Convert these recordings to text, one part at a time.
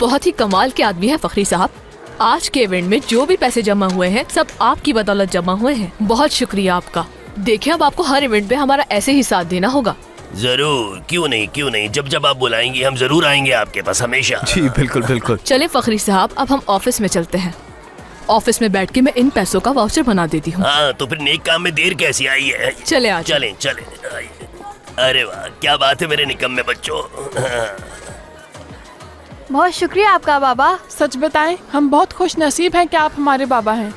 बहुत ही कमाल के आदमी है फखरी साहब। आज के इवेंट में जो भी पैसे जमा हुए हैं सब आपकी बदौलत जमा हुए हैं। बहुत शुक्रिया आपका। देखिए अब आपको हर इवेंट में हमारा ऐसे ही साथ देना होगा। जरूर, क्यों नहीं, जब जब आप बुलाएंगे हम जरूर आएंगे आपके पास, हमेशा। जी बिल्कुल बिल्कुल। चले फखरी साहब, अब हम ऑफिस में चलते हैं। ऑफिस में बैठ के मैं इन पैसों का वाउचर बना देती हूँ। हाँ तो फिर नेक काम में देर कैसी आई है। चले आज। चलें आइए। अरे वाह क्या बात है मेरे निकम्मे बच्चों। बहुत शुक्रिया आपका बाबा। सच बताएं, हम बहुत खुश नसीब हैं कि आप हमारे बाबा हैं।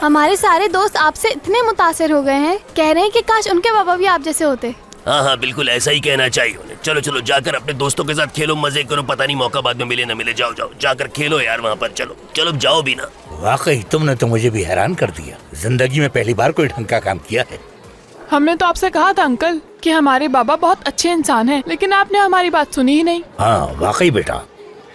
हमारे सारे दोस्त आपसे इतने मुतासिर हो गए हैं, कह रहे हैं कि काश उनके बाबा भी आप जैसे होते। हाँ बिल्कुल ऐसा ही कहना चाहिए उन्हें। चलो जाकर अपने दोस्तों के साथ खेलो, मजे करो, पता नहीं मौका बाद में मिले न मिले। जाओ जाकर खेलो यार वहाँ पर। चलो जाओ भी ना। वाकई तुमने तो मुझे भी हैरान कर दिया। जिंदगी में पहली बार कोई ढंग का काम किया है। हमने तो आपसे कहा था अंकल कि हमारे बाबा बहुत अच्छे इंसान हैं, लेकिन आपने हमारी बात सुनी ही नहीं। हाँ वाकई बेटा,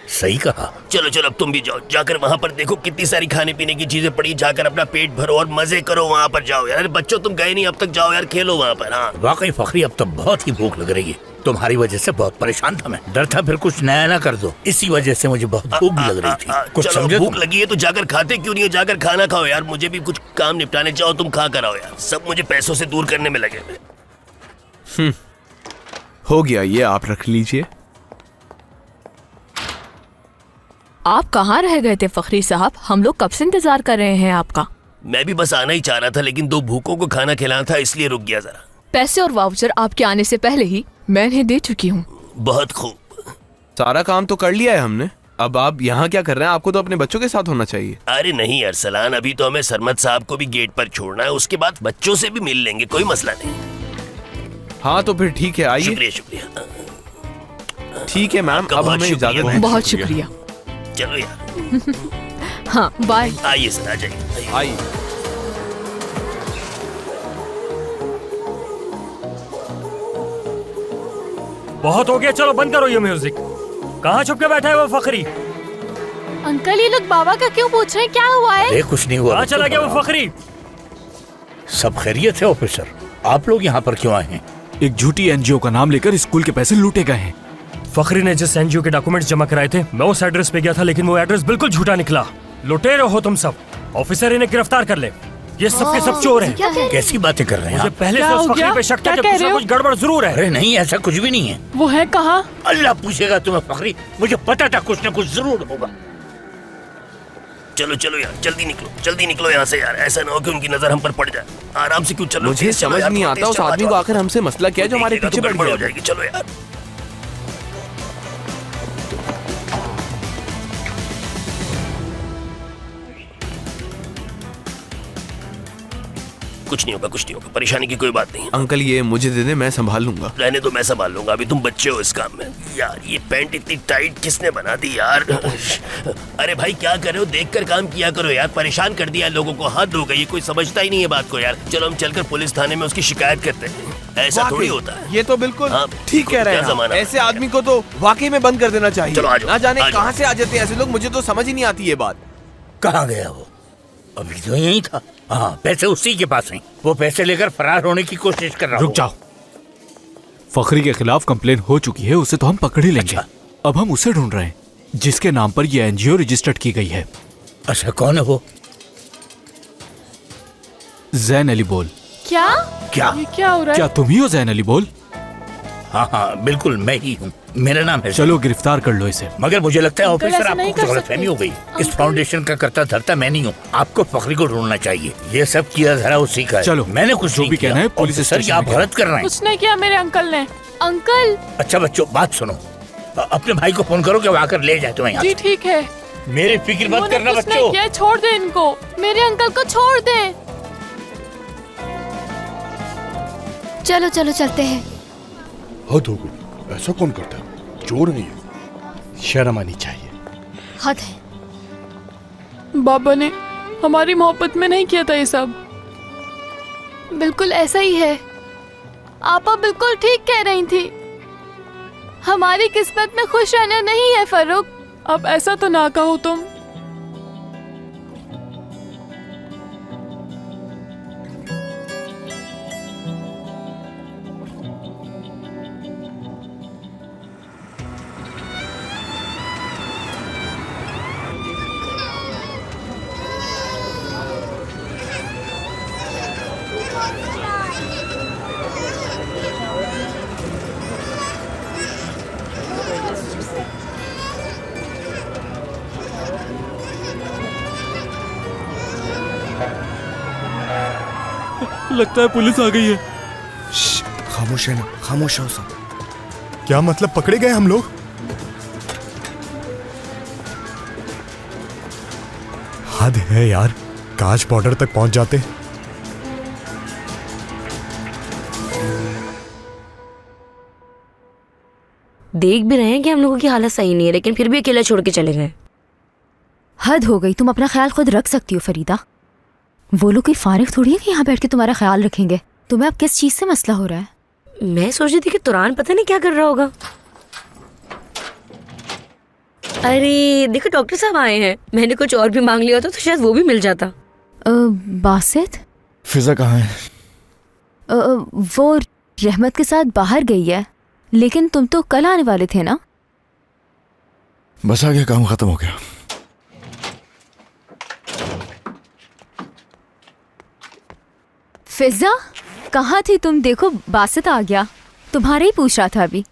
सही कहा। चलो अब तुम भी जाओ, जाकर वहाँ पर देखो कितनी सारी खाने पीने की चीजें पड़ी, जाकर अपना पेट भरो और मजे करो वहाँ पर। जाओ यार बच्चों, तुम गए नहीं अब तक, जाओ यार खेलो वहाँ पर। हाँ वाकई फखरी, अब तो बहुत ही भूख लग रही है। तुम्हारी वजह से बहुत परेशान था मैं, डर था फिर कुछ नया ना कर दो, इसी वजह से मुझे बहुत भूख भी लग रही थी। कुछ समझे? भूख लगी है तो जाकर खाते क्यों नहीं हो, जाकर खाना खाओ यार। मुझे भी कुछ काम निपटाने, जाओ तुम खा कर आओ यार। सब मुझे पैसों से दूर करने में लगे। हो गया, ये आप रख लीजिए। आप कहाँ रह गए थे फखरी साहब? हम लोग कब से इंतजार कर रहे हैं आपका। मैं भी बस आना ही चाह रहा था, लेकिन दो भूखों को खाना खिलाना था इसलिए रुक गया जरा। पैसे और वाउचर आपके आने से पहले ही मैं इन्हें दे चुकी हूँ। बहुत खूब। सारा काम तो कर लिया है हमने, अब आप यहाँ क्या कर रहे हैं? आपको तो अपने बच्चों के साथ होना चाहिए। अरे नहीं अरसलान, अभी तो हमें सरमद साहब को भी गेट पर छोड़ना है, उसके बाद बच्चों से भी मिल लेंगे, कोई मसला नहीं। हाँ तो फिर ठीक है, आइए। शुक्रिया। ठीक है मैम, अब हमें इजाजत है। बहुत शुक्रिया। चलो यार। हाँ बाय। आइए सर, आ जाइए। आइए। बहुत हो गया, चलो बंद करो ये म्यूजिक। कहाँ छुप के बैठा है वो फखरी? अंकल ये लोग बाबा का क्यों पूछ रहे हैं, क्या हुआ है? अरे कुछ नहीं हुआ। कहाँ चला गया वो फखरी? सब खैरियत है ऑफिसर, आप लोग यहाँ पर क्यों आए हैं? एक झूठी एनजीओ का नाम लेकर स्कूल के पैसे लूटे गए हैं। फखरी ने जिस एनजीओ के डॉक्यूमेंट्स जमा कराए थे, मैं उस एड्रेस पे गया था, लेकिन वो एड्रेस बिल्कुल झूठा निकला। लुटेरे हो तुम सब। ऑफिसर इन्हें गिरफ्तार कर ले, ये सब के सब चोर हैं। कैसी बातें कर रहे हैं मुझे आप? पहले से उस फखरी पे शक था कि कुछ ना कुछ गड़बड़ जरूर है। अरे नहीं, ऐसा कुछ भी नहीं है। वो है कहाँ? अल्लाह पूछेगा तुम्हें फखरी, मुझे पता था कुछ न कुछ जरूर होगा। चलो यार जल्दी निकलो यहाँ से यार, ऐसा ना हो कि उनकी नजर हम पर पड़ जाए। आराम से क्यों चलो। मुझे समझ नहीं आता उस आदमी को आखिर हमसे मसला क्या है जो हमारे पीछे पड़ गड़बड़ हो गया। जाएगी। चलो यार। कुछ नहीं होगा, परेशानी की कोई बात नहीं। अंकल ये मुझे दे दे, मैं संभाल लूंगा। रहने दो, मैं संभाल लूंगा, अभी तुम बच्चे हो इस काम में। यार ये पैंट इतनी टाइट किसने बना दी यार? अरे भाई क्या कर रहे हो, देखकर काम किया करो यार, परेशान कर दिया लोगों को, हद हो गई, कोई समझता ही नहीं है बात को यार। चलो हम चलकर पुलिस थाने में उसकी शिकायत करते हैं। ऐसा थोड़ी होता है। ये तो बिल्कुल ठीक कह रहे हैं। ऐसे आदमी को तो वाकई में बंद कर देना चाहिए। चलो आ जाओ, ना जाने आ जाओ। कहाँ से आ जाते हैं ऐसे लोग, मुझे तो समझ ही नहीं आती ये बात। कहाँ गया वो? अभी तो यही था। हाँ पैसे उसी के पास हैं, वो पैसे लेकर फरार होने की कोशिश कर रहा। रुक जाओ, फखरी के खिलाफ कंप्लेन हो चुकी है, उसे तो हम पकड़ ही लेंगे। अब हम उसे ढूंढ रहे हैं जिसके नाम पर ये एनजीओ रजिस्टर्ड की गई है। अच्छा कौन है वो? जैन अली बोल। क्या? ये क्या हो रहा है? क्या तुम ही हो जैन अली बोल? हाँ बिल्कुल मैं ही हूँ, मेरा नाम है। चलो गिरफ्तार कर लो इसे। मगर मुझे लगता है अंकल, ऑफिसर ऐसा नहीं आपको कर गलतफहमी सकते। हो गई। इस फाउंडेशन का करता धरता मैं नहीं हूँ, आपको फखरी को ढूंढना चाहिए। ये सब किया धरा उसी का है। चलो, मैंने कुछ जो नहीं भी किया। कहना है पुलिस ऑफिसर, स्टेशन आप में गलत कर रहे हैं। कुछ नहीं किया मेरे अंकल ने। अंकल अच्छा बच्चों बात सुनो, अपने भाई को फोन करो कि वो आकर ले जाए तुम्हें यहाँ जी से। ठीक है। मेरी फिक्र मत उन्होंने करना कुछ नहीं बच्चों। किया, छोड़ दे इनको। मेरे अंकल को छोड़ दे। चलो चलते हैं। हद हो गई, ऐसा कौन करता है? चोर नहीं है, शर्म आनी चाहिए। हद है। बाबा ने हमारी मोहब्बत में नहीं किया था ये सब। बिल्कुल ऐसा ही है, आपा बिल्कुल ठीक कह रही थी। हमारी किस्मत में खुश रहना नहीं है फरूक। अब ऐसा तो ना कहो तुम। लगता है पुलिस आ गई है। खामोश है ना, खामोश हो सब। क्या मतलब पकड़े गए हम लोग? हद है यार, काश बॉर्डर तक पहुंच जाते। देख भी रहे हैं कि हम लोगों की हालत सही नहीं है, लेकिन फिर भी अकेला छोड़ के चले गए। हद हो गई, तुम अपना ख्याल खुद रख सकती हो फरीदा। वो लोग कोई फारिग थोड़ी है कि यहाँ बैठ के तुम्हारा ख्याल रखेंगे। तुम्हें अब किस चीज से मसला हो रहा है? मैं सोच रही थी कि तुरान पता नहीं क्या कर रहा होगा। अरे देखो, डॉक्टर साहब आए हैं। मैंने कुछ और भी मांग लिया होता तो शायद वो भी मिल जाता। बासित? फिजा कहाँ है? वो रहमत के साथ बाहर गई है, लेकिन तुम तो कल आने वाले थे ना? बस आ गया, काम खत्म हो गया। फिजा, कहाँ थी तुम? देखो बासित आ गया, तुम्हारे ही पूछ रहा था अभी।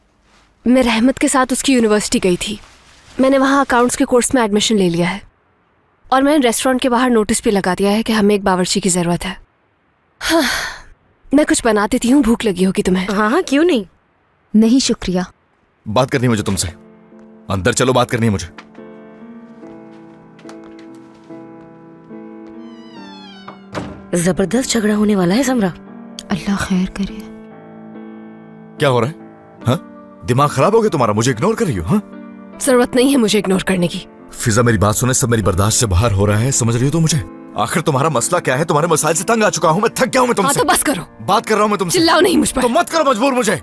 मैं रहमत के साथ उसकी यूनिवर्सिटी गई थी। मैंने वहाँ अकाउंट्स के कोर्स में एडमिशन ले लिया है और मैंने रेस्टोरेंट के बाहर नोटिस भी लगा दिया है कि हमें एक बावर्ची की ज़रूरत है। हाँ, मैं कुछ बना देती हूँ, भूख लगी होगी तुम्हें। हाँ हाँ, क्यों नहीं। नहीं शुक्रिया। बात करनी मुझे तुमसे, अंदर चलो, बात करनी है मुझे। जबरदस्त झगड़ा होने वाला है समरा। अल्लाह खैर करे। क्या हो रहा है? हाँ, दिमाग खराब हो गया तुम्हारा? मुझे इग्नोर कर रही हो? हाँ, जरूरत नहीं है मुझे इग्नोर करने की। फिजा मेरी बात सुने, सब मेरी बर्दाश्त से बाहर हो रहा है, समझ रही हो तो मुझे? आखिर तुम्हारा मसला क्या है? तुम्हारे मसाइल से तंग आ चुका हूँ मैं, थक गया हूँ मैं तुमसे। हाँ तो बस करो, बात कर रहा हूँ मैं तुमसे। चिल्लाओ नहीं मुझ पर। तो मत करो मजबूर मुझे।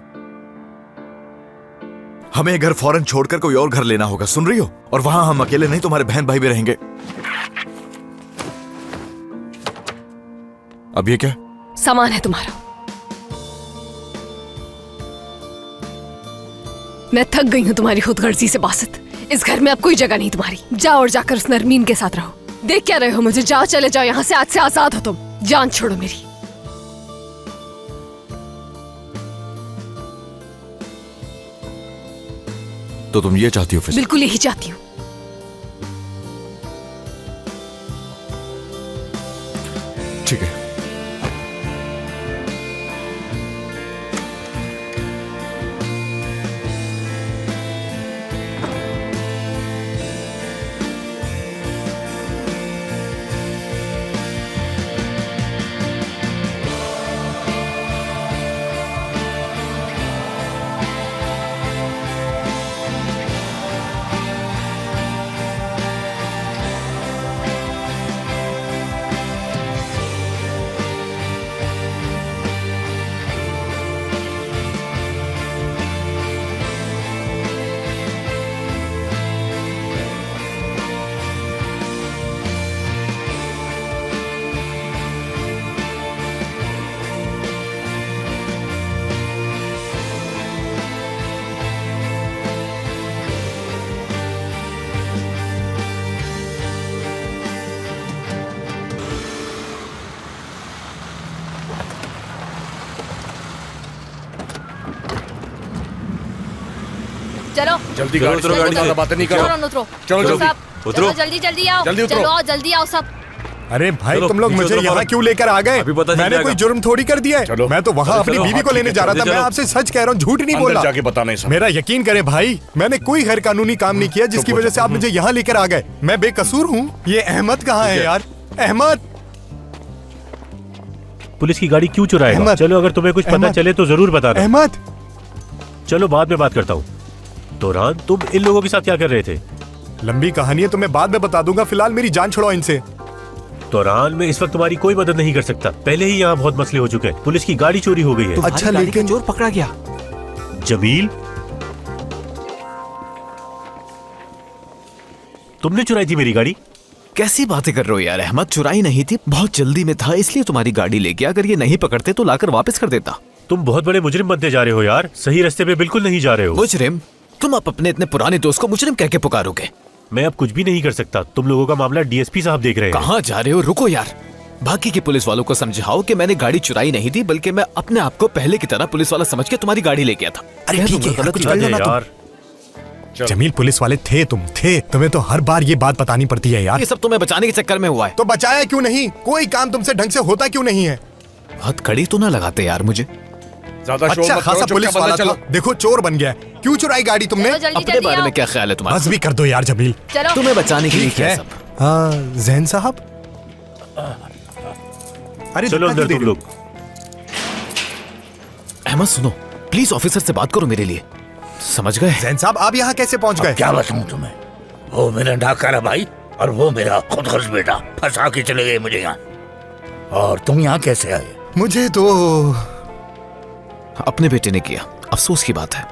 हमें घर फौरन छोड़कर कोई और घर लेना होगा, सुन रही हो? और वहां हम अकेले नहीं, तुम्हारे बहन भाई भी रहेंगे। अब ये क्या? सामान है तुम्हारा। मैं थक गई हूँ तुम्हारी खुदगर्जी से बासित। इस घर में अब कोई जगह नहीं तुम्हारी। जाओ और जाकर उस नरमीन के साथ रहो। देख क्या रहे हो मुझे? जाओ, चले जाओ यहाँ से, आज से आजाद हो तुम। जान छोड़ो मेरी। तो तुम ये चाहती हो फिजा? बिल्कुल यही चाहती हूँ। ठीक है। चलो जल्दी गाड़ी उतरो, गाड़ी, ज्यादा बातें नहीं करो। उतरो चलो जल्दी उतरो, जल्दी जल्दी आओ, जल्दी उतरो। चलो जल्दी आओ सब। अरे भाई तुम लोग मुझे यहाँ क्यों लेकर आ गए? मैंने कोई जुर्म थोड़ी कर दिया है। मैं तो वहाँ अपनी बीवी को लेने जा रहा था। मैं आपसे सच कह रहा हूँ, झूठ नहीं बोल रहा। जाके बताने मेरा यकीन करें भाई, मैंने कोई गैर कानूनी काम नहीं किया जिसकी वजह से आप मुझे यहाँ लेकर आ गए। मैं बेकसूर हूँ। ये अहमद कहाँ है यार? अहमद, पुलिस की गाड़ी क्यों चुराएगा? अहमद, चलो, अगर तुम्हें कुछ पता अहमद, चले तो जरूर बताना। अहमद, चलो बाद में बात करता हूँ। तुरान, तुम इन लोगों के साथ क्या कर रहे थे? लंबी कहानी है तो मैं बाद में बता दूंगा। फिलहाल मेरी जान छुड़ाओ इनसे। तुरान, मैं इस वक्त तुम्हारी कोई मदद नहीं कर सकता। पहले ही यहाँ बहुत मसले हो चुके हैं। पुलिस की गाड़ी चोरी हो गई है। अच्छा, लेकिन चोर पकड़ा गया। जमील, तुमने चुराई थी मेरी गाड़ी? कैसी बातें कर रहे हो यार? अहमद, चुराई नहीं थी, बहुत जल्दी में था इसलिए तुम्हारी गाड़ी ले गया। अगर ये नहीं पकड़ते तो लाकर वापस कर देता। तुम बहुत बड़े मुजरिम बनते जा रहे हो यार। सही रास्ते पे बिल्कुल नहीं जा रहे हो। मुजरिम? तुम आप अपने इतने पुराने दोस्त को मुजरिम कह के पुकारोगे? मैं अब कुछ भी नहीं कर सकता। तुम लोगों का मामला डीएसपी साहब देख रहे हैं। कहाँ जा रहे हो? रुको यार। बाकी के पुलिस वालों को समझाओ कि मैंने गाड़ी चुराई नहीं थी, बल्कि मैं अपने आप को पहले की तरह पुलिस वाला समझ के तुम्हारी गाड़ी ले गया था। अरे ठीक है, गलत कुछ कर लेना यार। जमील, पुलिस वाले थे तुम थे। तुम्हें तो हर बार ये बात बतानी पड़ती है यार। ये सब तुम्हें बचाने के चक्कर में हुआ है। तो बचाया क्यों नहीं? कोई काम तुमसे ढंग से होता क्यों नहीं है? हद कड़ी तो ना लगाते यार मुझे। अच्छा खासा पुलिस वाला था, देखो चोर बन गया। क्यों चुराई गाड़ी तुमने? अपने बारे में क्या ख्याल है तुम्हारा? बस भी कर दो यार जमील। तुम्हें बचाने के लिए किया सब। हाँ जैन साहब, अरे चलो अंदर तुम लोग। अहमद सुनो, प्लीज ऑफिसर से बात करो मेरे लिए, समझ गए? जैन साहब आप यहाँ कैसे पहुँच गए? क्या बताऊं तुम्हें, वो मेरा डाकार है भाई और वो मेरा खुदगर्ज बेटा फंसा के चले गए मुझे यहाँ। और तुम यहाँ कैसे आए? मुझे तो अपने बेटे ने किया, अफसोस की बात है।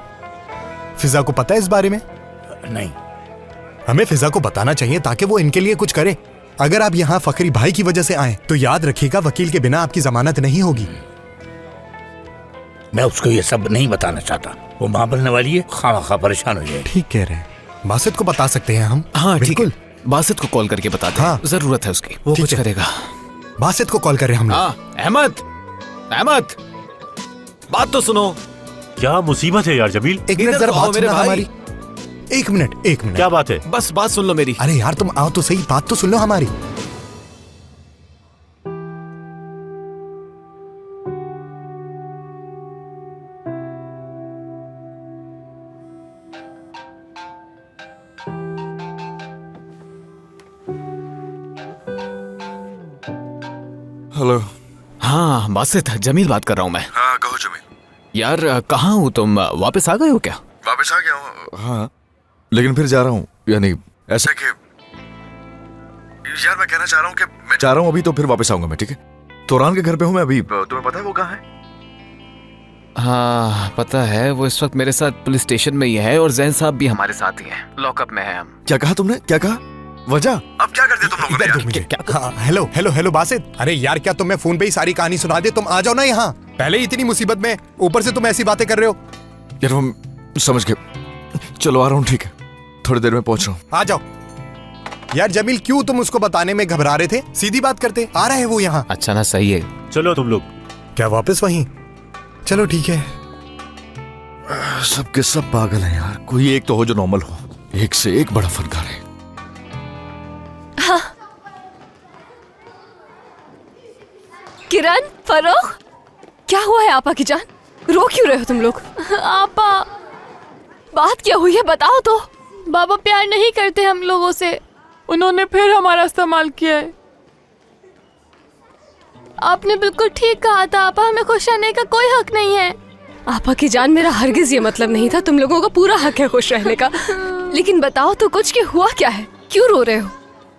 फिजा को पता है इस बारे में? नहीं। हमें फिजा को बताना चाहिए ताकि वो इनके लिए कुछ करे। अगर आप यहाँ फखरी भाई की वजह से आए तो याद रखिएगा वकील के बिना आपकी जमानत नहीं होगी। मैं उसको ये सब नहीं बताना चाहता, वो मां बनने वाली है, खामखा परेशान हो जाए। ठीक कह रहे हैं, बासित को बता सकते हैं हम। हाँ ठीक है, बिल्कुल। बासित को कॉल करके बता दे। हाँ। जरूरत है उसकी, वो कुछ करेगा। बासित को कॉल कर रहे हैं हम लोग। हाँ अहमद, अहमद बात तो सुनो। क्या मुसीबत है यार जमील? एक मिनट जरा बात सुनना हमारी। एक मिनट। क्या बात है? बस बात सुन लो मेरी। अरे यार तुम आओ तो सही, बात तो सुन लो हमारी। हेलो। हाँ बासित, जमील बात कर रहा हूँ मैं। हाँ कहो जमील। यार कहाँ हो तुम? वापस आ गए हो क्या? वापस आ गया हूँ। हाँ लेकिन फिर जा रहा हूँ, यानी ऐसा कि यार मैं कहना चाह रहा हूँ कि मैं जा रहा हूँ अभी, तो फिर वापस आऊंगा मैं, ठीक है? तोरान के घर पे हूँ मैं अभी। तुम्हें पता है वो कहाँ है? हाँ पता है, वो इस वक्त मेरे साथ पुलिस स्टेशन में ही है और जैन साहब भी हमारे साथ ही हैं, लॉकअप में है हम। क्या कहा तुमने? क्या कहा? वजह? अब क्या कर दिया तुम लोगों ने यार? मुझे हाँ, हेलो हेलो हेलो बासित। अरे यार क्या तुम्हें फोन पे ही सारी कहानी सुना दे? तुम आ जाओ ना यहाँ, पहले ही इतनी मुसीबत में ऊपर से तुम ऐसी बातें कर रहे हो। यार हम समझ गए, चलो आ रहा हूँ, ठीक है? थोड़ी देर में पहुंच रहा हूँ। आ जाओ। यार जमील क्यों तुम उसको बताने में घबरा रहे थे? सीधी बात करते। आ रहा है वो यहाँ। अच्छा ना, सही है। चलो तुम लोग। क्या वापस वहीं? चलो ठीक है। सबके सब पागल हैं यार, कोई एक तो हो जो नॉर्मल हो। एक से एक बड़ा फनकार है। हाँ। किरण, फरोख, क्या हुआ है आपा की जान? रो क्यों रहे हो तुम लोग? आपा, बात क्या हुई है बताओ तो। बाबा प्यार नहीं करते हम लोगों से, उन्होंने फिर हमारा इस्तेमाल किया है। आपने बिल्कुल ठीक कहा था आपा, हमें खुश रहने का कोई हक नहीं है। आपा की जान, मेरा हरगिज ये मतलब नहीं था, तुम लोगों का पूरा हक है खुश रहने का। लेकिन बताओ तो कुछ कि हुआ क्या है? क्यों रो रहे हो?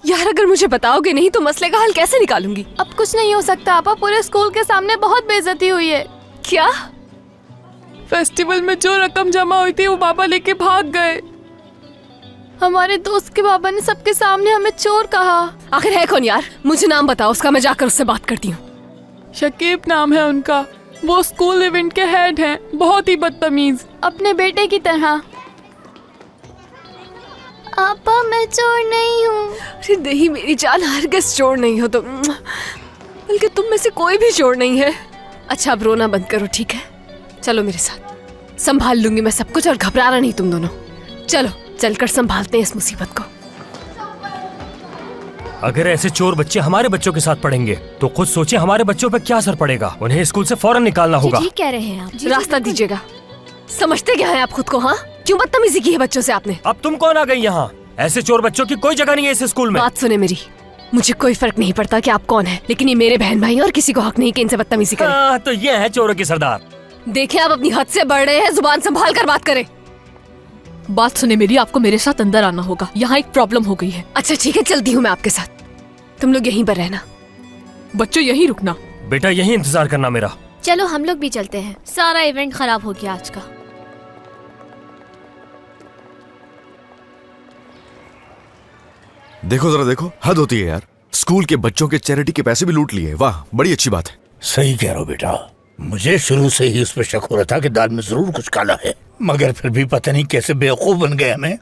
यार अगर मुझे बताओगे नहीं तो मसले का हल कैसे निकालूंगी? अब कुछ नहीं हो सकता आपा, पूरे स्कूल के सामने बहुत बेइज्जती हुई है। क्या? फेस्टिवल में जो रकम जमा हुई थी वो बाबा लेके भाग गए। हमारे दोस्त के बाबा ने सबके सामने हमें चोर कहा। आखिर है कौन यार? मुझे नाम बताओ उसका, मैं जाकर उससे बात करती हूँ। शकीब नाम है उनका, वो स्कूल इवेंट के हेड हैं, बहुत ही बदतमीज, अपने बेटे की तरह। आपा मैं चोर नहीं हूँ। अरे नहीं मेरी जान, हरगिज चोर नहीं हो तुम, बल्कि तुम में से कोई भी चोर नहीं है। अच्छा अब रोना बंद करो, ठीक है? चलो मेरे साथ, संभाल लूंगी मैं सब कुछ और घबराना नहीं तुम दोनों। चलो चलकर संभालते हैं इस मुसीबत को। अगर ऐसे चोर बच्चे हमारे बच्चों के साथ पढ़ेंगे तो खुद सोचिए हमारे बच्चों पे क्या असर पड़ेगा। उन्हें स्कूल से फौरन निकालना होगा। ठीक कह रहे हैं आप। रास्ता दीजिएगा। समझते क्या है आप खुद को? हाँ, क्यों बदतमीजी की है बच्चों से आपने? अब तुम कौन आ गई यहाँ? ऐसे चोर बच्चों की कोई जगह नहीं है इस स्कूल में। बात सुने मेरी, मुझे कोई फर्क नहीं पड़ता कि आप कौन है, लेकिन ये मेरे बहन भाई और किसी को हक नहीं कि इनसे बदतमीजी करें। तो ये है चोरों की सरदार। देखें आप अपनी हद से बढ़ रहे हैं, जुबान संभाल कर बात करें। बात सुने मेरी, आपको मेरे साथ अंदर आना होगा, यहाँ एक प्रॉब्लम हो गई है। अच्छा ठीक है, चलती हूँ मैं आपके साथ, तुम लोग यहीं पर रहना। बच्चों यहीं रुकना। बेटा यहीं इंतजार करना मेरा। चलो हम लोग भी चलते हैं, सारा इवेंट खराब हो गया आज का। देखो जरा देखो, हद होती है यार। स्कूल के बच्चों के चैरिटी के पैसे भी लूट लिए। वाह, बड़ी अच्छी बात है। सही कह रहे हो बेटा, मुझे शुरू से ही उस पर शक हो रहा था कि दाल में जरूर कुछ काला है, मगर फिर भी पता नहीं कैसे बेवकूफ बन गए हमें।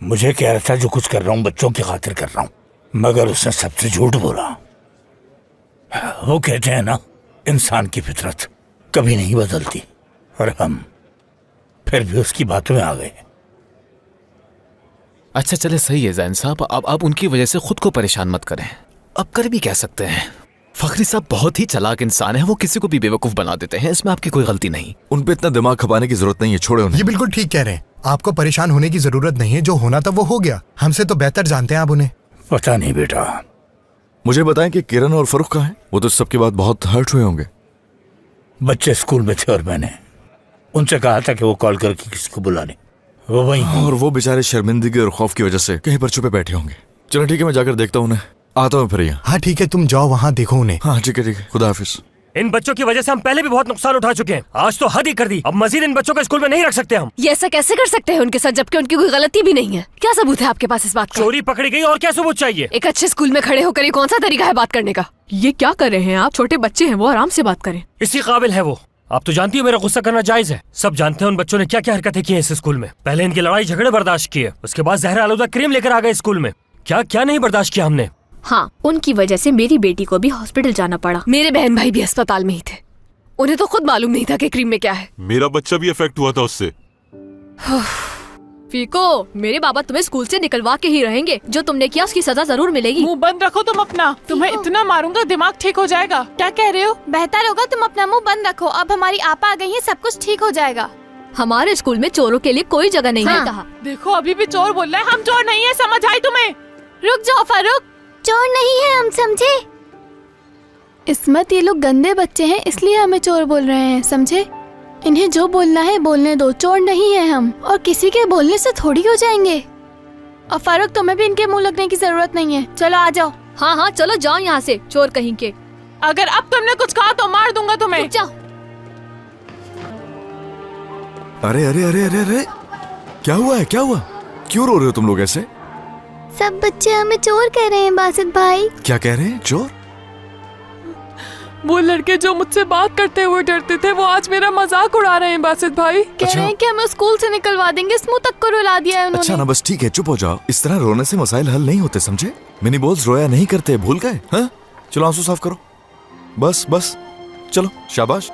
मुझे कह रहा था जो कुछ कर रहा हूँ बच्चों की खातिर कर रहा हूँ, मगर उसने सबसे झूठ बोला। वो कहते हैं ना, इंसान की फितरत कभी नहीं बदलती, और हम फिर भी उसकी बातों में आ गए। अच्छा चले, सही है जैन साहब, अब उनकी वजह से खुद को परेशान मत करें। अब कर भी कह सकते हैं, फखरी साहब बहुत ही चालाक इंसान है, वो किसी को भी बेवकूफ बना देते हैं, इसमें आपकी कोई गलती नहीं। उन पे इतना दिमाग खपाने की जरूरत नहीं है, छोड़े उन्हें। ये बिल्कुल ठीक कह रहे हैं, आपको परेशान होने की जरूरत नहीं है, जो होना था वो हो गया। हमसे तो बेहतर जानते हैं आप उन्हें। पता नहीं बेटा। मुझे बताएं कि किरण और फरूख कहाँ हैं? वो तो सबके बाद बहुत हर्ट हुए होंगे। बच्चे स्कूल में थे और मैंने उनसे कहा था कि वो कॉल करके किसी को बुला लें। वो वहीं हैं। और वो बेचारे शर्मिंदगी और खौफ की वजह से कहीं पर छुपे बैठे होंगे। चलो ठीक है, मैं जाकर देखता हूँ उन्हें, आता हूँ फिर यहाँ। हाँ ठीक है, तुम जाओ वहाँ देखो उन्हें। हाँ ठीक है, खुदा हाफिज। इन बच्चों की वजह से हम पहले भी बहुत नुकसान उठा चुके हैं, आज तो हद ही कर दी। अब मजीद इन बच्चों को स्कूल में नहीं रख सकते हम। ये ऐसा कैसे कर सकते हैं उनके साथ, जबकि उनकी कोई गलती भी नहीं है? क्या सबूत है आपके पास इस बात का? चोरी पकड़ी गई और क्या सबूत चाहिए? एक अच्छे स्कूल में खड़े होकर ये कौन सा तरीका है बात करने का? ये क्या कर रहे हैं आप? छोटे बच्चे हैं, वो आराम से बात करें। इसी काबिल है वो। आप तो जानती हो मेरा गुस्सा करना जायज है। सब जानते हैं उन बच्चों ने क्या क्या हरकतें की हैं इस स्कूल में। पहले इनकी लड़ाई झगड़े बर्दाश्त किए, उसके बाद जहर आलूदा क्रीम लेकर आ गए स्कूल में। क्या क्या नहीं बर्दाश्त किया हमने। हाँ, उनकी वजह से मेरी बेटी को भी हॉस्पिटल जाना पड़ा। मेरे बहन भाई भी अस्पताल में ही थे, उन्हें तो खुद मालूम नहीं था कि क्रीम में क्या है। मेरा बच्चा भी अफेक्ट हुआ था उससे। फीको, मेरे बाबा तुम्हें स्कूल से निकलवा के ही रहेंगे। जो तुमने किया उसकी सजा जरूर मिलेगी। मुंह बंद रखो तुम अपना, तुम्हें इतना मारूंगा दिमाग ठीक हो जाएगा। क्या कह रहे हो? बेहतर होगा तुम अपना मुंह बंद रखो। अब हमारी आपा आ गई है, सब कुछ ठीक हो जाएगा। हमारे स्कूल में चोरों के लिए कोई जगह नहीं है कहा। देखो अभी भी चोर बोल रहा है, हम चोर नहीं है, समझ आई तुम्हें? रुक जाओ फारूक, चोर नहीं है हम, समझे? इस्मत, ये लोग गंदे बच्चे हैं इसलिए हमें चोर बोल रहे हैं, समझे? इन्हें जो बोलना है बोलने दो, चोर नहीं है हम, और किसी के बोलने से थोड़ी हो जाएंगे। और फारूक, तुम्हें भी इनके मुंह लगने की जरूरत नहीं है, चलो आ जाओ। हाँ हाँ चलो जाओ यहाँ से, चोर कहीं के। अगर अब तुमने कुछ कहा तो मार दूंगा तुम्हें। जाओ। अरे अरे अरे अरे अरे, क्या हुआ है, क्या हुआ? क्यों रो रहे हो तुम लोग ऐसे? सब बच्चे हमें चोर कह रहे हैं बासित भाई। क्या कह रहे हैं? चोर? वो लड़के जो मुझसे बात करते हुए डरते थे, वो आज मेरा मजाक उड़ा रहे हैं बासित भाई। कह रहे हैं कि हमें स्कूल से निकलवा देंगे, इस मुंह तक को रुला दिया है उन्होंने। अच्छा ना, बस ठीक है, चुप हो जाओ। इस तरह रोने से मसाइल हल नहीं होते, समझे? मिनी बॉल्स रोया नहीं करते, भूल गए? हाँ चलो आंसू साफ करो, बस बस, चलो शाबाश।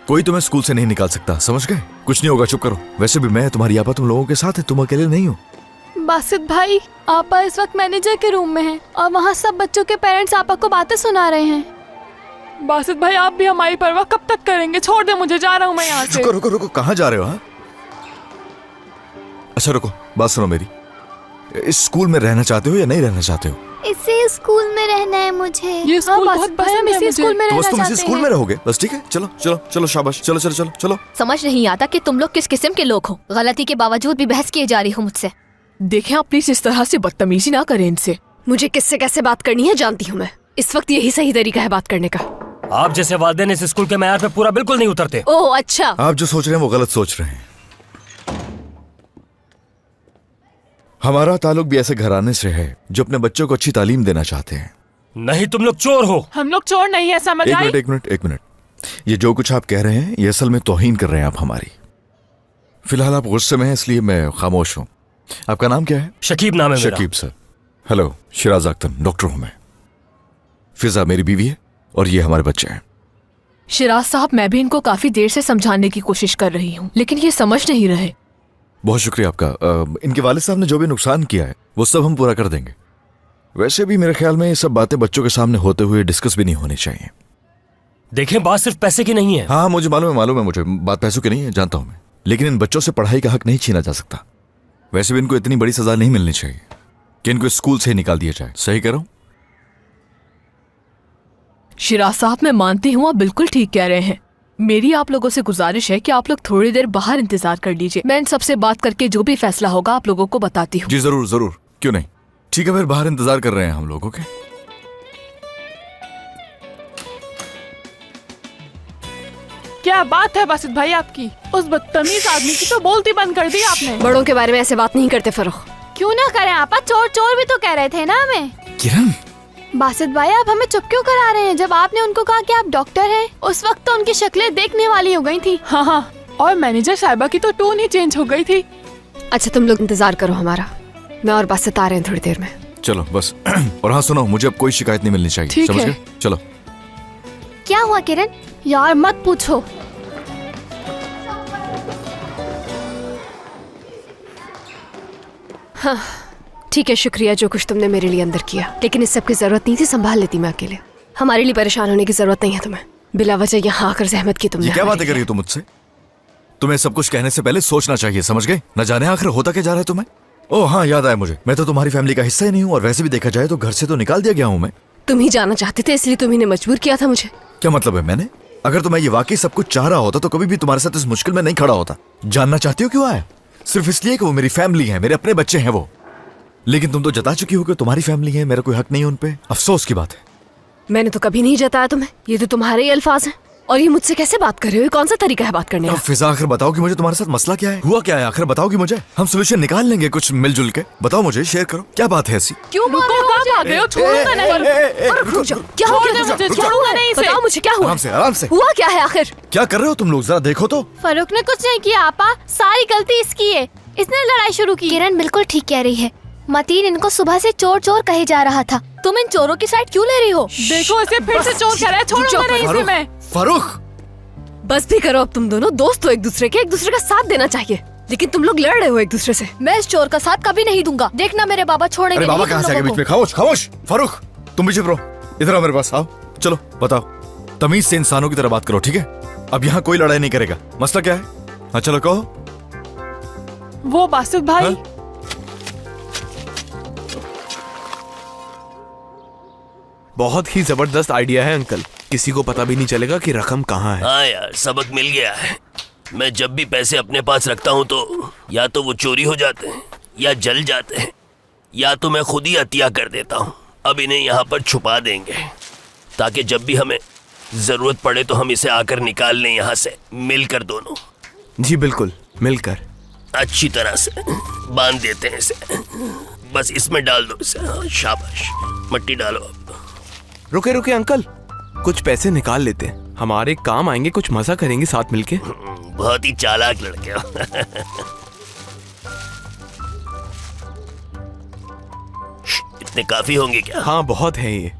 कोई तुम्हें स्कूल से नहीं निकाल सकता, समझ गए? कुछ नहीं होगा, चुप करो। वैसे भी मैं तुम्हारी आपा तुम लोगों के साथ है, तुम अकेले नहीं हो। बासित भाई, आपा इस वक्त मैनेजर के रूम में है और वहाँ सब बच्चों के पेरेंट्स आपा को बातें सुना रहे हैं। बासित भाई, आप भी हमारी परवाह कब तक करेंगे? छोड़ दे मुझे, जा रहा हूँ मैं यहाँ से। रुको रुको रुको, कहाँ जा रहे हो? हाँ अच्छा रुको, बात सुनो मेरी। इस स्कूल में रहना चाहते हो या नहीं रहना चाहते हो? इसी स्कूल में रहना है मुझे। ये स्कूल बहुत पसंद है इसी मुझे। स्कूल में तो बस रहना तुम इसी चाहते स्कूल हैं। में रहोगे, बस ठीक है। चलो चलो चलो शाबाश, चलो चलो चलो चलो। समझ नहीं आता कि तुम लोग किस किस्म के लोग हो। गलती के बावजूद भी बहस किए जा रही हो मुझसे। देखें आप प्लीज इस तरह से बदतमीजी ना करें इनसे। मुझे किससे कैसे बात करनी है जानती हूँ मैं। इस वक्त यही सही तरीका है बात करने का। आप जैसे वालिदैन इस स्कूल के मैयार पे पूरा बिल्कुल नहीं उतरते। ओह अच्छा। आप जो सोच रहे हैं वो गलत सोच रहे हैं। हमारा ताल्लुक भी ऐसे घराने से है जो अपने बच्चों को अच्छी तालीम देना चाहते हैं। नहीं, तुम लोग चोर हो। हम लोग चोर नहीं है, समझ आई? एक मिनट। ये जो कुछ आप कह रहे हैं ये असल में तौहीन कर रहे हैं आप हमारी। फिलहाल आप गुस्से में हैं इसलिए मैं खामोश हूँ। आपका नाम क्या है? शकीब नाम है मेरा। Shakib sir. Hello, Siraj Akhtar, doctor हूँ मैं। फिजा मेरी बीवी है और ये हमारे बच्चे हैं। शिराज साहब, मैं भी इनको काफी देर से समझाने की कोशिश कर रही हूँ, लेकिन ये समझ नहीं रहे। बहुत शुक्रिया आपका। इनके वालिद साहब ने जो भी नुकसान किया है वो सब हम पूरा कर देंगे। वैसे भी मेरे ख्याल में ये सब बातें बच्चों के सामने होते हुए डिस्कस भी नहीं होनी चाहिए। देखें, बात सिर्फ पैसे की नहीं है। हाँ मुझे मालूम है मुझे बात पैसों की नहीं है, जानता हूँ मैं। लेकिन इन बच्चों से पढ़ाई का हक नहीं छीना जा सकता। वैसे भी इनको इतनी बड़ी सजा नहीं मिलनी चाहिए कि इनको स्कूल से ही निकाल दिया जाए। सही कह रहा हूँ? शिराज साहब, मैं मानती हूँ आप बिल्कुल ठीक कह रहे हैं। मेरी आप लोगों से गुजारिश है कि आप लोग थोड़ी देर बाहर इंतजार कर लीजिए। मैं इन सबसे बात करके जो भी फैसला होगा आप लोगों को बताती हूँ। जी जरूर जरूर, क्यों नहीं। ठीक है, फिर बाहर इंतजार कर रहे हैं हम लोग। ओके। क्या बात है बासित भाई आपकी? उस बदतमीज आदमी की तो बोलती बंद कर दी आपने। बड़ों के बारे में ऐसे बात नहीं करते फरोख। क्यों ना करें आपा, चोर चोर भी तो कह रहे थे ना हमें। किरण, बासित भाई आप हमें चुप क्यों करा रहे हैं? जब आपने उनको कहा कि आप डॉक्टर हैं, उस वक्त तो उनकी शक्लें देखने वाली हो गई थी। हाँ, और मैनेजर साहिबा की तो टोन ही चेंज हो गई थी। अच्छा तुम लोग इंतजार करो हमारा, मैं और बासित आ रहे हैं थोड़ी देर में। चलो बस। और हाँ सुनो, मुझे अब कोई शिकायत नहीं मिलनी चाहिए, समझ गए? चलो। क्या हुआ किरण? यार मत पूछो। हाँ ठीक है, शुक्रिया जो कुछ तुमने मेरे लिए अंदर किया, लेकिन इस सब की जरूरत नहीं थी, संभाल लेती मैं अकेले। हमारे लिए परेशान होने की जरूरत नहीं है तुम्हें। बिला वजह यहाँ आकर जहमत की तुमने। ये क्या हमारी। बातें कर रही हो तुम मुझसे? तुम्हें सब कुछ कहने से पहले सोचना चाहिए, समझ गए? न जाने आखिर होता क्या जा रहा है तुम्हें। ओह हाँ, याद आया मुझे, मैं तो तुम्हारी फैमिली का हिस्सा ही नहीं हूँ, और वैसे भी देखा जाए तो घर से तो निकाल दिया गया हूँ मैं। तुम ही जाना चाहते थे इसलिए तुम्ही ने मजबूर किया था मुझे। क्या मतलब है मैंने? अगर तुम्हें ये वाकई सब कुछ चाह रहा होता तो कभी भी तुम्हारे साथ इस मुश्किल में नहीं खड़ा होता। जानना चाहती हो क्यों आया? सिर्फ इसलिए कि वो मेरी फैमिली है, मेरे अपने बच्चे हैं वो। लेकिन तुम तो जता चुकी हो कि तुम्हारी फैमिली है, मेरा कोई हक नहीं है उन पे। अफसोस की बात है। मैंने तो कभी नहीं जताया तुम्हें, ये तो तुम्हारे ही अल्फाज हैं। और ये मुझसे कैसे बात कर रहे हो? ये कौन सा तरीका है बात करने का? फिजा आखिर बताओ कि मुझे तुम्हारे साथ मसला क्या है, हुआ क्या है? आखिर बताओ कि मुझे, हम सोल्यूशन निकाल लेंगे कुछ मिलजुल के। बताओ मुझे, शेयर करो, क्या बात है ऐसी? क्यों मार रहे हो मुझे? भाग गए हो? छोड़ूंगा नहीं। रुक जाओ, क्या हो गया? छोड़ूंगा नहीं इसे। बताओ मुझे क्या हुआ? आराम से, आराम से। हुआ क्या है आखिर? क्या कर रहे हो तुम लोग, जरा देखो तो। फरूक ने कुछ नहीं किया आपा, सारी गलती इसकी है, इसने लड़ाई शुरू की। किरण बिल्कुल ठीक कह रही है, मतीन इनको सुबह से चोर चोर कहे जा रहा था। तुम इन चोरों की साइड क्यों ले रही हो? देखो इसे फिर से चोर कह रहा है। छोड़ूंगा नहीं इसे मैं। फारूक, बस भी करो अब तुम दोनों। दोस्त हो एक दूसरे के, एक दूसरे का साथ देना चाहिए, लेकिन तुम लोग लड़ रहे हो एक दूसरे से। मैं इस चोर का साथ कभी नहीं दूंगा। देखना मेरे बाबा छोड़ेंगे अरे नहीं बाबा तुम कहाँ से आ गए लोगों बीच में? खामोश खामोश। फारूक तुम भी चुप रहो, इधर आओ मेरे पास आओ। चलो बताओ, तमीज से इंसानों की तरह बात करो, ठीक है? अब यहाँ कोई लड़ाई नहीं करेगा। मसला क्या है? हाँ चलो कहो। वो बासित भाई। हाँ? बहुत ही जबरदस्त आइडिया है अंकल, किसी को पता भी नहीं चलेगा कि रकम कहाँ है। हाँ यार, सबक मिल गया है। मैं जब भी पैसे अपने पास रखता हूँ तो या तो वो चोरी हो जाते हैं, या जल जाते हैं, या तो मैं खुद ही हत्या कर देता हूँ। अब इन्हें यहाँ पर छुपा देंगे ताकि जब भी हमें जरूरत पड़े तो हम इसे आकर निकाल लें यहाँ से, मिलकर दोनों। जी बिल्कुल, मिलकर अच्छी तरह से बांध देते हैं इसे। बस इसमें डाल दो इसे। हाँ, शाबाश, मिट्टी डालो अब। रुके रुके अंकल, कुछ पैसे निकाल लेते हैं, हमारे काम आएंगे, कुछ मजा करेंगे साथ मिलके। बहुत ही चालाक लड़के हो। इतने काफी होंगे क्या? हाँ बहुत है ये।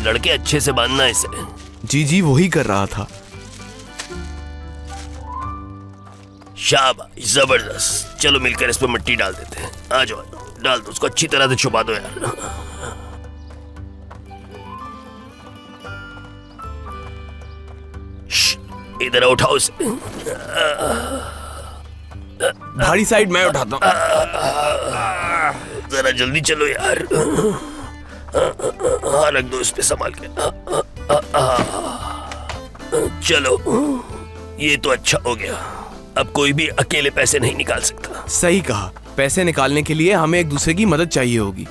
लड़के अच्छे से बांधना इसे। जी जी वही कर रहा था। शाबाश, जबरदस्त। चलो मिलकर इस पर मिट्टी डाल देते हैं। आ जाओ, डाल दो उसको, अच्छी तरह से छुपा दो यार। इधर उठाओ उसे। भारी साइड मैं उठाता हूँ। जरा जल्दी चलो यार। हाँ रख दो इस पे संभाल के। चलो, ये तो अच्छा हो गया। अब कोई भी अकेले पैसे नहीं निकाल सकता। सही कहा, पैसे निकालने के लिए हमें एक दूसरे की मदद चाहिए होगी।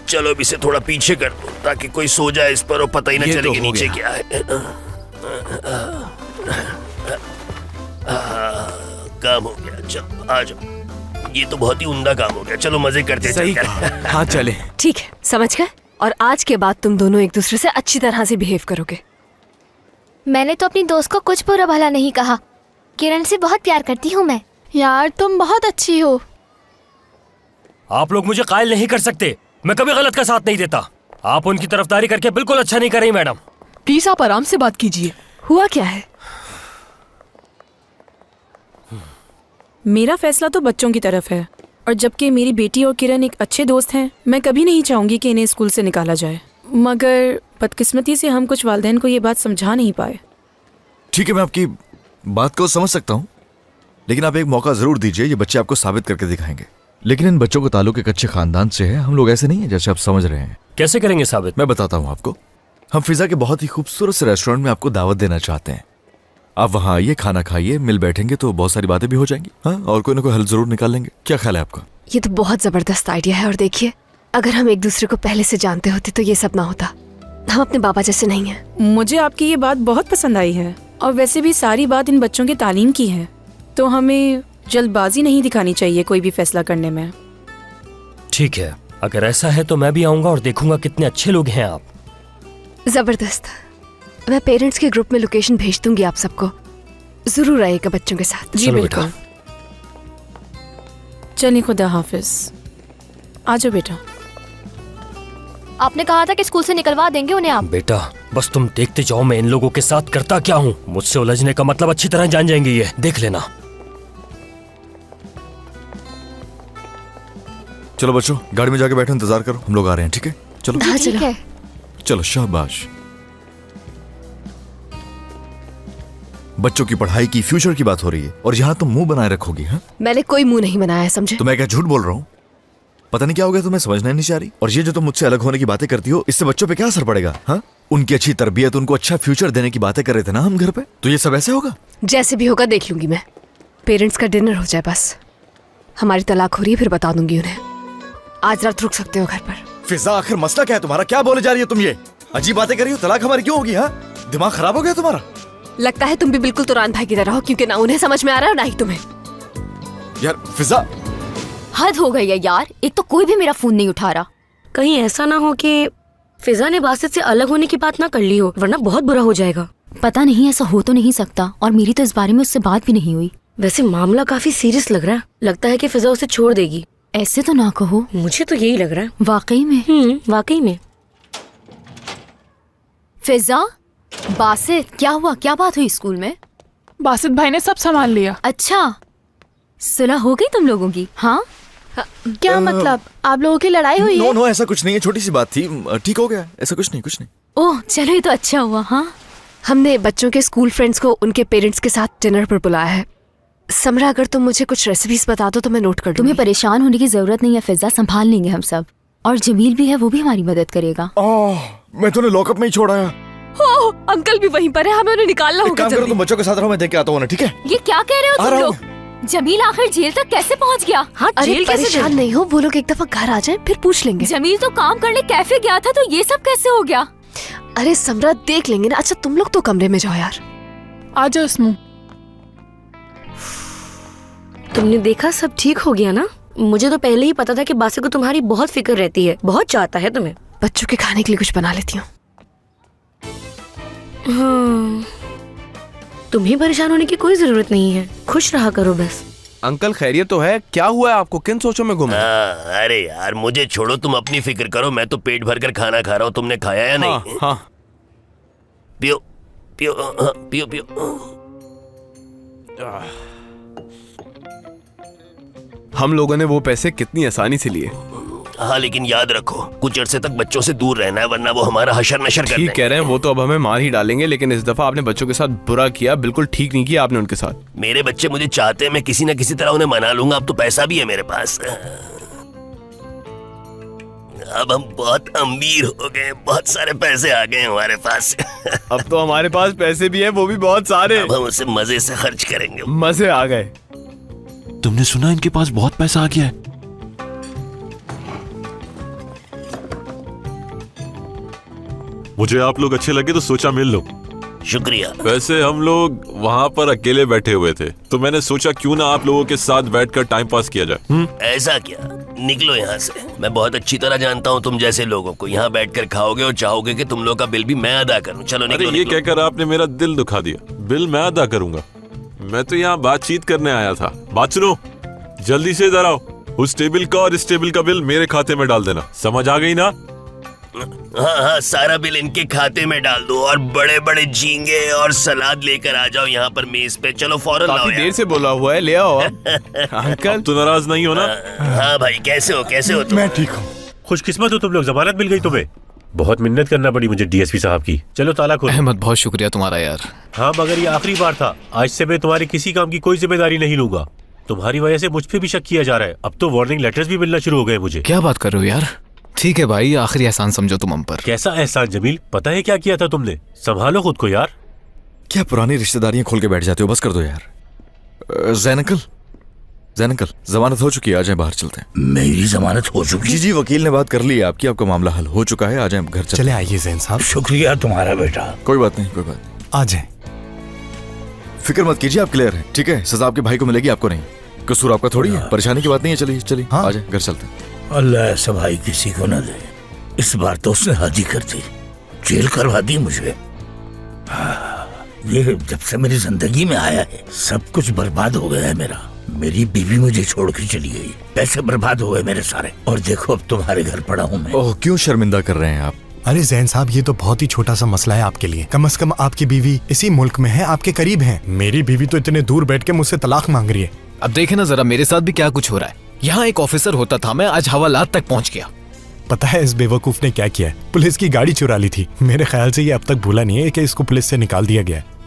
चलो अब इसे थोड़ा पीछे कर दो ताकि कोई सो जाए इस पर और पता ही ना चले तो कि नीचे गया। क्या है। काम हो गया, चलो आ जाओ। ये तो बहुत ही उम्दा काम हो गया। चलो मजे करते सही चलकर। कहा। हाँ चले। ठीक है, समझ गए। और आज के बाद तुम दोनों एक दूसरे से अच्छी तरह से बिहेव करोगे। मैंने तो अपनी दोस्त को कुछ बुरा भला नहीं कहा। किरण से बहुत प्यार करती हूँ मैं। यार तुम बहुत अच्छी हो। आप लोग मुझे कायल नहीं कर सकते, मैं कभी गलत का साथ नहीं देता। आप उनकी तरफदारी करके बिल्कुल अच्छा नहीं कर रही मैडम। प्लीज आप आराम से बात कीजिए। हुआ क्या है? मेरा फैसला तो बच्चों की तरफ है, और जबकि मेरी बेटी और किरण एक अच्छे दोस्त हैं, मैं कभी नहीं चाहूंगी कि इन्हें स्कूल से निकाला जाए। मगर बदकिस्मती से हम कुछ वालिदैन को ये बात समझा नहीं पाए। ठीक है, मैं आपकी बात को समझ सकता हूँ, लेकिन आप एक मौका जरूर दीजिए, ये बच्चे आपको साबित करके दिखाएंगे। लेकिन इन बच्चों का ताल्लुक एक अच्छे खानदान से है, हम लोग ऐसे नहीं है जैसे आप समझ रहे हैं। कैसे करेंगे साबित? मैं बताता हूँ आपको। हम फिजा के बहुत ही खूबसूरत से रेस्टोरेंट में आपको दावत देना चाहते हैं। आप वहाँ आइए, खाना खाइए, मिल बैठेंगे तो बहुत सारी बातें भी हो जाएंगी। हाँ, और कोई ना कोई हल जरूर निकाल लेंगे। क्या ख्याल है आपका? ये तो बहुत जबरदस्त आइडिया है। और देखिए, अगर हम एक दूसरे को पहले से जानते होते तो ये सब ना होता। हम अपने बाबा जैसे नहीं हैं। मुझे आपकी ये बात बहुत पसंद आई है, और वैसे भी सारी बात इन बच्चों के तालीम की है, तो हमें जल्दबाजी नहीं दिखानी चाहिए कोई भी फैसला करने में। ठीक है, अगर ऐसा है तो मैं भी आऊंगा और देखूंगा कितने अच्छे लोग हैं आप। जबरदस्त। मैं पेरेंट्स के ग्रुप में लोकेशन भेज दूंगी आप सबको। जरूर आइएगा बच्चों के साथ। जी बिल्कुल। चलिए, खुदा हाफिज। आ जाओ बेटा। आपने कहा था कि स्कूल से निकलवा देंगे उन्हें आप। बेटा बस तुम देखते जाओ मैं इन लोगों के साथ करता क्या हूँ। मुझसे उलझने का मतलब अच्छी तरह जान जाएंगे, ये देख लेना। चलो बच्चों, गाड़ी में जाके बैठो, इंतजार करो, हम लोग आ रहे हैं। ठीक है? चलो हाँ ठीक है। चलो शाबाश। बच्चों की पढ़ाई की, फ्यूचर की बात हो रही है और यहाँ तुम मुंह बनाए रखोगी? हाँ, मैंने कोई मुंह नहीं बनाया है, समझे? तो मैं क्या झूठ बोल रहा हूँ? पता नहीं क्या हो गया, तुम्हें समझना नहीं चाह रही। और ये जो तुम मुझसे अलग होने की बातें करती हो, इससे बच्चों पे क्या असर पड़ेगा? हाँ, उनकी अच्छी तरबियत, उनको अच्छा फ्यूचर देने की बातें कर रहे थे ना हम घर पे, तो ये सब ऐसे होगा? जैसे भी होगा देख लूंगी मैं। पेरेंट्स का डिनर हो जाए बस। हमारी तलाक हो रही है, फिर बता दूंगी उन्हें। आज रात रुक सकते हो घर पर। फिजा, आखिर मसला क्या है तुम्हारा? क्या बोले जा रही हो तुम? ये अजीब बातें कर रही हो। तलाक हमारी क्यों होगी? हाँ, दिमाग खराब हो गया तुम्हारा? लगता है तुम भी बिल्कुल तुरान भाई की तरह हो, क्योंकि ना उन्हें समझ में आ रहा है और ना ही तुम्हें। यार फिजा, हद हो गई है यार। एक तो कोई भी मेरा फोन नहीं उठा रहा। कहीं ऐसा ना हो कि फिजा ने बासित से अलग होने की बात ना कर ली हो, वरना बहुत बुरा हो जाएगा। पता नहीं, ऐसा हो तो नहीं सकता, और मेरी तो इस बारे में उससे बात भी नहीं हुई। वैसे मामला काफी सीरियस लग रहा है। लगता है कि फिजा उसे छोड़ देगी। ऐसे तो ना कहो। मुझे तो यही लग रहा है। वाकई में? वाकई में। फिजा, बासित, क्या हुआ? क्या बात हुई स्कूल में? बासित भाई ने सब संभाल लिया। अच्छा, सुलह हो गई तुम लोगों की? हाँ, क्या मतलब? आप लोगों की लड़ाई हुई है? नो, ऐसा कुछ नहीं है, छोटी सी बात थी, ठीक हो गया। ऐसा कुछ नहीं। ओह चलो, ये तो अच्छा हुआ। हाँ, हमने बच्चों के स्कूल फ्रेंड्स को उनके पेरेंट्स के साथ डिनर पर बुलाया है। समरा, अगर तुम मुझे कुछ रेसिपीज बता दो तो मैं नोट कर दूंगी। तुम्हें परेशान होने की जरूरत नहीं है फिजा, संभाल लेंगे हम सब। और जमील भी है, वो भी हमारी मदद करेगा। मैं तुम्हें लॉकअप में ही छोड़ा है। ओह, अंकल भी वहीं पर है, हमें उन्हें निकालना होगा। काम करो, तुम बच्चों के साथ रहो, मैं देख के आता हूँ, ठीक है? ये क्या कह रहे हो तुम लोग? जमील आखिर जेल तक कैसे पहुंच गया? हाँ, जेल कैसे? परेशान नहीं हो, वो लोग एक दफा घर आ जाए फिर पूछ लेंगे। जमील तो काम करने कैफे गया था, तो ये सब कैसे हो गया? अरे समरा, देख लेंगे ना। अच्छा तुम लोग तो कमरे में जाओ यार। आ जाओ स्मू। तुमने देखा, सब ठीक हो गया ना? मुझे तो पहले ही पता था कि बासित को तुम्हारी बहुत फिक्र रहती है, बहुत चाहता है तुम्हें। बच्चों के खाने के लिए कुछ बना लेती हूँ। हाँ, तुम्हें परेशान होने की कोई जरूरत नहीं है, खुश रहा करो बस। अंकल खैरियत तो है? क्या हुआ है आपको? किन सोचों में गुम? अरे यार मुझे छोड़ो, तुम अपनी फिक्र करो। मैं तो पेट भर कर खाना खा रहा हूँ। तुमने खाया या नहीं? हाँ। पियो पियो, हाँ, पियो पियो। हम लोगों ने वो पैसे कितनी आसानी से लिए। हाँ, लेकिन याद रखो, कुछ अरसे तक बच्चों से दूर रहना है, वरना वो हमारा हशर नशर कर देंगे। ठीक कह रहे हैं, वो तो अब हमें मार ही डालेंगे, लेकिन इस दफा आपने बच्चों के साथ बुरा किया, बिल्कुल ठीक नहीं किया आपने उनके साथ। मेरे बच्चे मुझे चाहते हैं, मैं किसी न किसी तरह उन्हें मना लूंगा। अब तो पैसा भी है मेरे पास। अब हम बहुत अमीर हो गए, बहुत सारे पैसे आ गए हमारे पास। अब तो हमारे पास पैसे भी है, वो भी बहुत सारे। अब हम उसे मजे से खर्च करेंगे। मजे आ गए। तुमने सुना इनके पास बहुत पैसा आ गया है? मुझे आप लोग अच्छे लगे तो सोचा मिल लो। शुक्रिया। वैसे हम लोग वहाँ पर अकेले बैठे हुए थे, तो मैंने सोचा क्यों ना आप लोगों के साथ बैठकर टाइम पास किया जाए। ऐसा क्या? निकलो यहाँ से। मैं बहुत अच्छी तरह जानता हूँ तुम जैसे लोगों को। यहाँ बैठकर खाओगे और चाहोगे कि तुम लोग का बिल भी मैं अदा करूँ। चलो निकलो। ये कहकर आपने मेरा दिल दुखा दिया। बिल मैं अदा करूंगा? मैं तो यहाँ बातचीत करने आया था। बात सुनो, जल्दी से इधर आओ। उस टेबल का और इस टेबल का बिल मेरे खाते में डाल देना। समझ आ गई ना? हाँ, सारा बिल इनके खाते में डाल दो और बड़े बड़े झींगे और सलाद लेकर आ जाओ यहाँ पर मेज पे। चलो फौरन लाओ। काफी देर से बोला हुआ है, ले आओ। अंकल तो नाराज नहीं हो ना? हाँ भाई, कैसे हो तुम? मैं ठीक हूँ। खुशकिस्मत हो तुम लोग, जमानत मिल गई तुम्हें। बहुत मिन्नत करना पड़ी मुझे डीएसपी साहब की। चलो ताला खोलो। अहमद, बहुत शुक्रिया तुम्हारा यार। हाँ, मगर ये आखिरी बार था। आज से मैं तुम्हारे किसी काम की कोई जिम्मेदारी नहीं लूंगा। तुम्हारी वजह से मुझ पे भी शक किया जा रहा है। अब तो वार्निंग लेटर्स भी मिलना शुरू हो गए मुझे। क्या बात कर रहे हो यार? ठीक है भाई, आखिरी एहसान समझो तुम हम पर। कैसा एहसान जमील? पता है क्या किया था तुमने? संभालो खुद को यार। क्या पुरानी रिश्तेदारियां खोल के बैठ जाते हो? बस कर दो यार। जैन अंकल, जमानत हो चुकी है, आ जाए बाहर चलते हैं। मेरी जमानत हो चुकी? जी, वकील ने बात कर ली है आपकी, आपका मामला हल हो चुका है। आ जाए घर चले। आइए जैन साहब। शुक्रिया तुम्हारा बेटा। कोई बात नहीं। आ जाए। फिक्र मत कीजिए, आप क्लियर हैं, ठीक है? सजा आपके भाई को मिलेगी, आपको नहीं। कसूर आपका थोड़ी है, परेशानी की बात नहीं है। चलिए हाँ? आ जाए, घर चलते हैं। अल्लाह ऐसा भाई किसी को न दे। इस बार तो उसने हद ही कर दी, जेल करवा दी मुझे। ये जब से मेरी जिंदगी में आया है सब कुछ बर्बाद हो गया है मेरा। मेरी बीवी मुझे छोड़ के चली गई, पैसे बर्बाद हो गए मेरे सारे, और देखो अब तुम्हारे घर पड़ा हूँ मैं। ओह, क्यों शर्मिंदा कर रहे हैं आप? अरे जैन साहब, ये तो बहुत ही छोटा सा मसला है आपके लिए। कम से कम आपकी बीवी इसी मुल्क में है, आपके करीब है। मेरी बीवी तो इतने दूर बैठ के मुझसे तलाक मांग रही है। अब देखे ना जरा, मेरे साथ भी क्या कुछ हो रहा है। यहाँ एक ऑफिसर होता था, मैं आज हवालात तक पहुँच गया। पता है इस बेवकूफ ने क्या किया है? पुलिस की गाड़ी चुरा ली थी। मेरे ख्याल से ये अब तक भूला नहीं है कि इसको पुलिस से निकाल दिया गया है।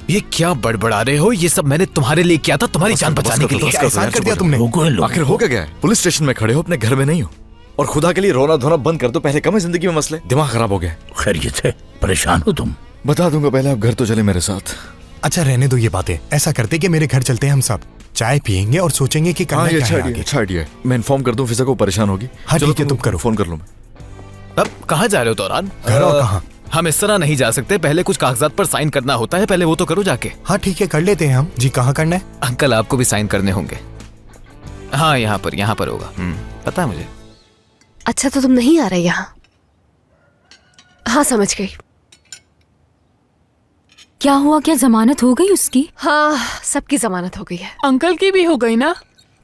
ये क्या बड़बड़ा रहे हो? ये सब मैंने तुम्हारे लिए किया था, तुम्हारी जान बचाने के लिए। एहसान कर दिया तुमने। आखिर हो क्या गया है? पुलिस स्टेशन में खड़े हो, अपने घर में नहीं हो। और खुदा के लिए रोना धोना बंद कर दो, पहले कम है जिंदगी में मसले। दिमाग खराब हो गया। खैरियत है? परेशान हो तुम? बता दूंगा, पहले आप घर तो चले मेरे साथ। अच्छा रहने दो ये बातें। ऐसा करते कि मेरे घर चलते हैं, हम सब चाय पियेंगे और सोचेंगे कि करना क्या है आगे। अच्छा आइडिया है। मैं इन्फॉर्म कर दूं फिजा को, परेशान होगी। हाँ ठीक है, तुम करो। फोन कर लूं मैं। अब कहाँ जा रहे हो तौरान? घर और कहाँ? हम इस तरह नहीं जा सकते, पहले कुछ कागजात पर साइन करना होता है, पहले वो तो करो जाके। हाँ ठीक है, कर लेते हैं हम। जी कहाँ करना है? अंकल आपको भी साइन करने होंगे। हाँ यहाँ पर होगा। पता है मुझे। अच्छा तो तुम नहीं आ रहे यहाँ? हाँ समझ गई। क्या हुआ? क्या जमानत हो गई उसकी? हाँ सबकी जमानत हो गई है। अंकल की भी हो गई ना?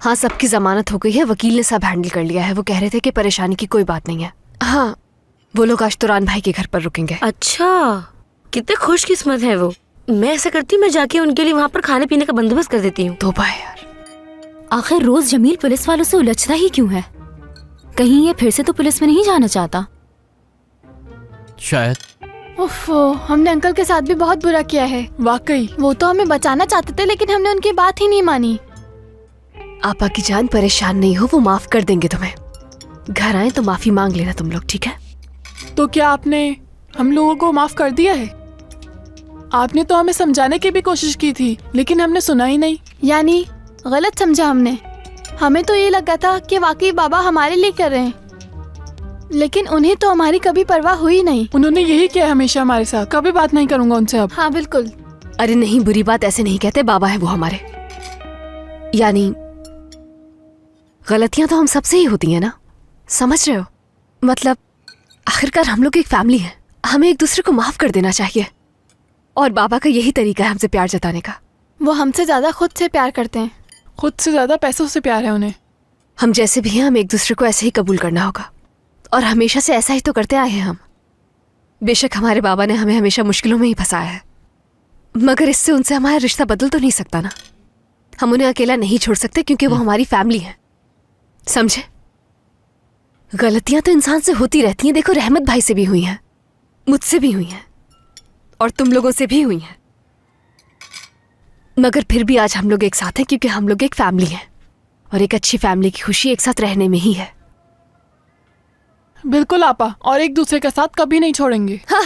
हाँ सबकी जमानत हो गई है। वकील ने सब हैंडल कर लिया है। वो कह रहे थे कि परेशानी की कोई बात नहीं है। हाँ वो लोग आज तुरान भाई के घर पर रुकेंगे। अच्छा, कितने खुशकिस्मत है वो। मैं ऐसा करती, मैं जाके उनके लिए वहाँ पर खाने पीने का बंदोबस्त कर देती हूँ। तौबा है यार। आखिर रोज जमील पुलिस वालों से उलझता ही क्यों है? कहीं ये फिर से तो पुलिस में नहीं जाना चाहता? शायद। उफ़ो, हमने अंकल के साथ भी बहुत बुरा किया है। वाकई वो तो हमें बचाना चाहते थे, लेकिन हमने उनकी बात ही नहीं मानी। आपा की जान परेशान नहीं हो, वो माफ कर देंगे तुम्हें। घर आए तो माफी मांग लेना तुम लोग, ठीक है? तो क्या आपने हम लोगों को माफ कर दिया है? आपने तो हमें समझाने की भी कोशिश की थी, लेकिन हमने सुना ही नहीं। यानी गलत समझा हमने। हमें तो ये लगा था कि वाकई बाबा हमारे लिए कर रहे हैं, लेकिन उन्हें तो हमारी कभी परवाह हुई नहीं। उन्होंने यही किया हमेशा हमारे साथ। कभी बात नहीं करूंगा उनसे अब। हाँ बिल्कुल। अरे नहीं, बुरी बात ऐसे नहीं कहते। बाबा है वो हमारे। यानी गलतियां तो हम सबसे ही होती हैं ना, समझ रहे हो? मतलब आखिरकार हम लोग एक फैमिली है, हमें एक दूसरे को माफ कर देना चाहिए। और बाबा का यही तरीका है हमसे प्यार जताने का। वो हमसे ज्यादा खुद से प्यार करते हैं। खुद से ज्यादा पैसों से प्यार है उन्हें। हम जैसे भी हैं, हम एक दूसरे को ऐसे ही कबूल करना होगा। और हमेशा से ऐसा ही तो करते आए हैं हम। बेशक हमारे बाबा ने हमें हमेशा मुश्किलों में ही फंसाया है, मगर इससे उनसे हमारा रिश्ता बदल तो नहीं सकता ना। हम उन्हें अकेला नहीं छोड़ सकते क्योंकि वो हमारी फैमिली है, समझे? गलतियां तो इंसान से होती रहती हैं। देखो रहमत भाई से भी हुई हैं, मुझसे भी हुई हैं, और तुम लोगों से भी हुई हैं। मगर फिर भी आज हम लोग एक साथ हैं क्योंकि हम लोग एक फैमिली हैं, और एक अच्छी फैमिली की खुशी एक साथ रहने में ही है। बिल्कुल आपा, और एक दूसरे का साथ कभी नहीं छोड़ेंगे। हाँ।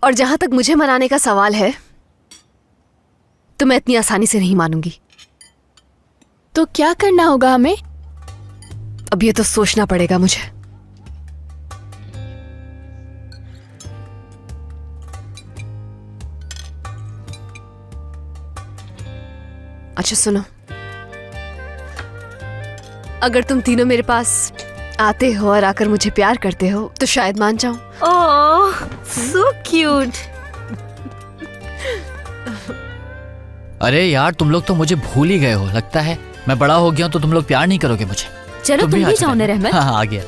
और जहां तक मुझे मनाने का सवाल है, तो मैं इतनी आसानी से नहीं मानूंगी। तो क्या करना होगा हमें? अब ये तो सोचना पड़ेगा मुझे। अच्छा सुनो, अगर तुम तीनों मेरे पास आते हो और आकर मुझे प्यार करते हो तो शायद मान जाऊं। ओह सो क्यूट। अरे यार तुम लोग तो मुझे भूल ही गए हो। लगता है मैं बड़ा हो गया हूँ तो तुम लोग प्यार नहीं करोगे मुझे। चलो तुम भी जाओ ना रहमत। हाँ आ गया।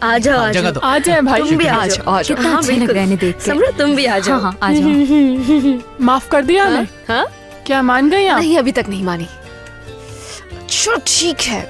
आ जाओ आ जाओ। आ जाए भाई, तुम भी आ जाओ। कितना अच्छा लग रहा है देख के। समझो तुम भी आ जाओ। हाँ, आ जाओ। माफ कर दिया हमें? हाँ? क्या मान गई आप? नहीं, अभी तक नहीं मानी। चलो ठीक है,